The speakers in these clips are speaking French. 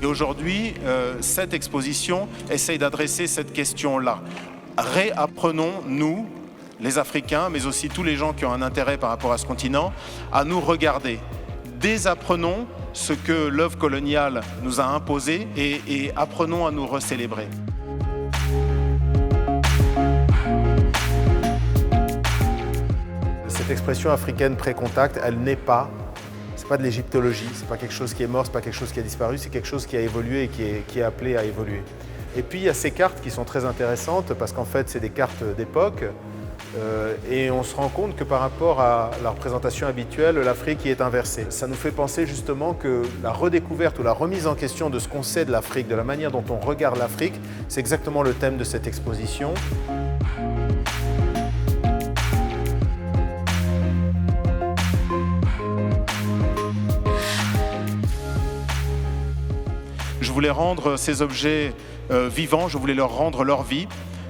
Et aujourd'hui, cette exposition essaye d'adresser cette question-là. Réapprenons, nous, les Africains, mais aussi tous les gens qui ont un intérêt par rapport à ce continent, à nous regarder. Désapprenons ce que l'œuvre coloniale nous a imposé et apprenons à nous recélébrer. Cette expression africaine pré-contact, elle n'est pas, c'est pas de l'égyptologie, c'est pas quelque chose qui est mort, c'est pas quelque chose qui a disparu, c'est quelque chose qui a évolué et qui est appelé à évoluer. Et puis il y a ces cartes qui sont très intéressantes parce qu'en fait c'est des cartes d'époque et on se rend compte que par rapport à la représentation habituelle, l'Afrique y est inversée. Ça nous fait penser justement que la redécouverte ou la remise en question de ce qu'on sait de l'Afrique, de la manière dont on regarde l'Afrique, c'est exactement le thème de cette exposition. Je voulais rendre ces objets vivants, je voulais leur rendre leur vie,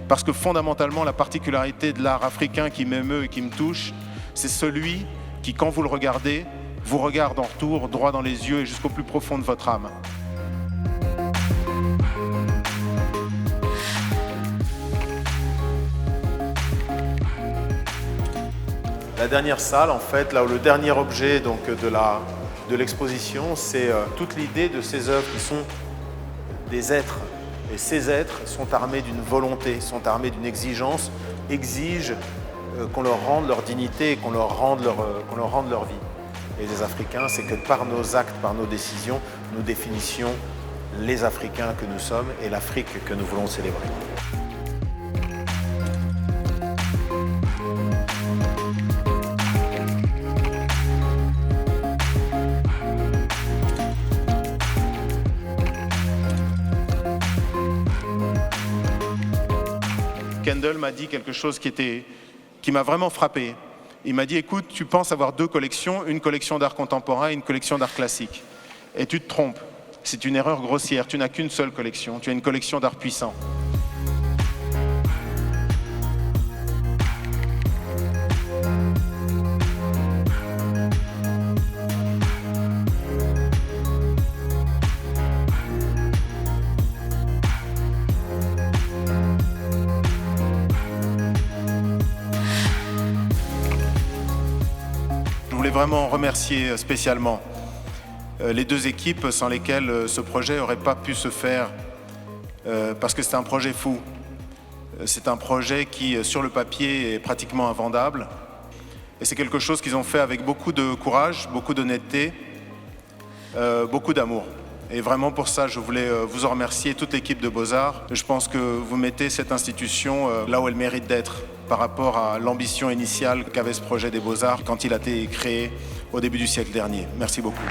parce que fondamentalement, la particularité de l'art africain qui m'émeut et qui me touche, c'est celui qui, quand vous le regardez, vous regarde en retour, droit dans les yeux et jusqu'au plus profond de votre âme. La dernière salle, en fait, là où le dernier objet donc, de l'exposition, c'est toute l'idée de ces œuvres qui sont des êtres. Et ces êtres sont armés d'une volonté, sont armés d'une exigence, exigent qu'on leur rende leur dignité et qu'on leur rende leur vie. Et les Africains, c'est que par nos actes, par nos décisions, nous définissions les Africains que nous sommes et l'Afrique que nous voulons célébrer. Kendall m'a dit quelque chose qui m'a vraiment frappé. Il m'a dit, écoute, tu penses avoir deux collections, une collection d'art contemporain et une collection d'art classique. Et tu te trompes. C'est une erreur grossière. Tu n'as qu'une seule collection. Tu as une collection d'art puissant. Je voulais vraiment remercier spécialement les deux équipes sans lesquelles ce projet n'aurait pas pu se faire parce que c'est un projet fou. C'est un projet qui, sur le papier, est pratiquement invendable. Et c'est quelque chose qu'ils ont fait avec beaucoup de courage, beaucoup d'honnêteté, beaucoup d'amour. Et vraiment pour ça, je voulais vous en remercier, toute l'équipe de Beaux-Arts. Je pense que vous mettez cette institution là où elle mérite d'être par rapport à l'ambition initiale qu'avait ce projet des Beaux-Arts quand il a été créé au début du siècle dernier. Merci beaucoup.